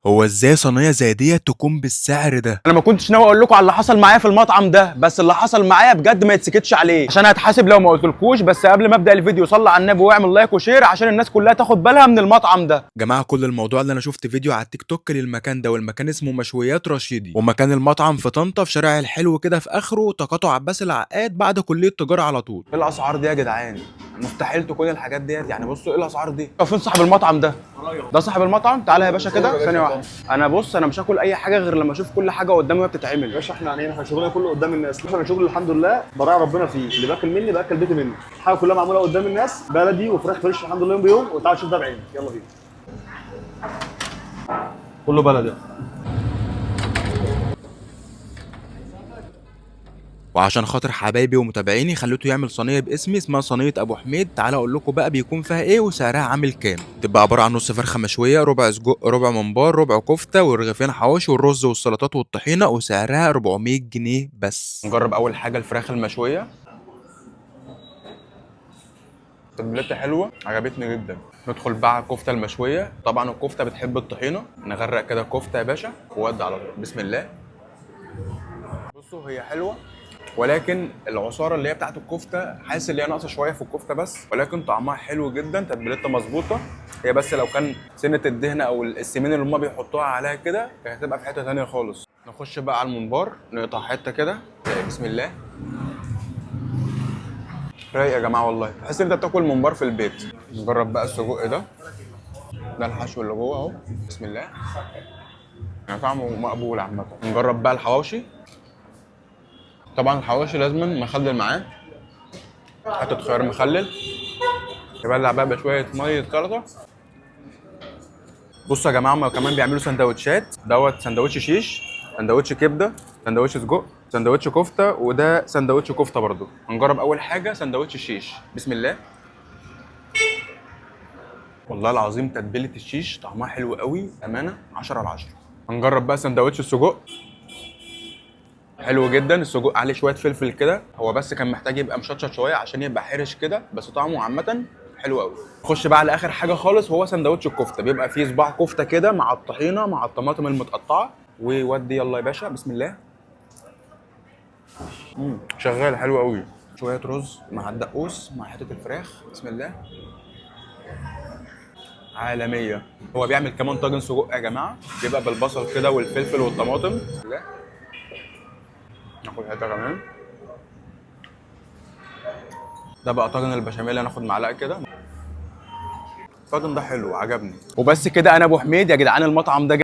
هو ازاي صينيه زي دي تكون بالسعر ده؟ انا ما كنتش ناوي اقول لكم على اللي حصل معايا في المطعم ده، بس اللي حصل معايا بجد ما يتسكتش عليه، عشان هتحاسب لو ما قلتلكوش. بس قبل ما ابدا الفيديو صلي على النبي واعمل لايك وشير عشان الناس كلها تاخد بالها من المطعم ده. جماعه كل الموضوع اللي انا شفت فيديو على التيك توك للمكان ده، والمكان اسمه مشويات رشيدي، ومكان المطعم في طنطا في شارع الحلو كده في اخره تقاطع عباس العقاد بعد كليه تجاره على طول. ايه الاسعار دي يا جدعان؟ مستحيل تكون الحاجات ديت. يعني بصوا ايه الاسعار دي. فين صاحب المطعم ده؟ ده صاحب المطعم. تعالى يا باشا كده ثانيه واحده. انا بص، انا مش هاكل اي حاجه غير لما اشوف كل حاجه قدامي وهي بتتعمل. يا باشا احنا عنينا، احنا شغلنا كله قدام الناس. احنا شغل الحمد لله براعي ربنا فيه، اللي باكل مني باكل بيتي مني. الحاجه كلها معموله قدام الناس، بلدي وفراخ فريش الحمد لله يوم بيوم. وتعالى شوف ده بعينك، يلا بينا. كله بلدي. وعشان خاطر حبايبي ومتابعيني خليته يعمل صينيه باسمي اسمها صينيه ابو حميد. تعالى اقول لكم بقى بيكون فيها ايه وسعرها عامل كام. تبقى عباره عن نص فرخه مشويه، ربع سجق، ربع ممبار، ربع كفته، ورغيفين حواوشي والرز والسلطات والطحينه، وسعرها 400 جنيه بس. نجرب اول حاجه الفراخ المشويه. تتبيلتها حلوه عجبتني جدا. ندخل بقى على الكفته المشويه. طبعا الكفته بتحب الطحينه. نغرق كده الكفته يا باشا وودي على طول. بسم الله. بصوا هي حلوه، ولكن العصاره اللي هي بتاعت الكفته حاسس ان هي ناقصه شويه في الكفته بس، ولكن طعمها حلو جدا. تتبيلتها مظبوطه. هي بس لو كان سنه الدهنه او السمين اللي هم بيحطوها عليها كده كانت هتبقى في حته ثانيه خالص. نخش بقى على الممبار، نقطع حته كده. بسم الله. رايق يا جماعه والله، تحس ان انت بتاكل ممبار في البيت. نجرب بقى السجق ده. ده الحشو اللي جوه اهو. بسم الله. يعني طعمه مقبول عامه. نجرب بقى الحواوشي. طبعا الحواوشي لازم مخلل معاه، حته خيار مخلل. يبلع بقى بشويه ميه سلطه. بصوا يا جماعه، هم كمان بيعملوا سندوتشات. دوت سندوتش شيش، سندوتش كبده، سندوتش سجق، سندوتش كفته، وده سندوتش كفته برضو. هنجرب اول حاجه سندوتش الشيش. بسم الله. والله العظيم تتبيله الشيش طعمها حلو قوي امانه، 10 على 10. هنجرب بقى سندوتش السجق. حلو جدا. السجق عليه شويه فلفل كده، هو بس كان محتاج يبقى مشطشط شويه عشان يبقى حرش كده، بس طعمه عامه حلو قوي. نخش بقى على اخر حاجه خالص، وهو سندوتش الكفته. بيبقى فيه صباع كفته كده مع الطحينه مع الطماطم المتقطعه. وودي يلا يا باشا. بسم الله. شغال حلو قوي. شويه رز مع الدقوس مع حته الفراخ. بسم الله. عالميه. هو بيعمل كمان طاجن سجق يا جماعه، بيبقى بالبصل كده والفلفل والطماطم. بسم الله. ناخد حته كمان. ده بقى طاجن البشاميل. هناخد معلقه كده. الطاجن ده حلو عجبني. وبس كده. انا ابو حميد يا جدعان. المطعم ده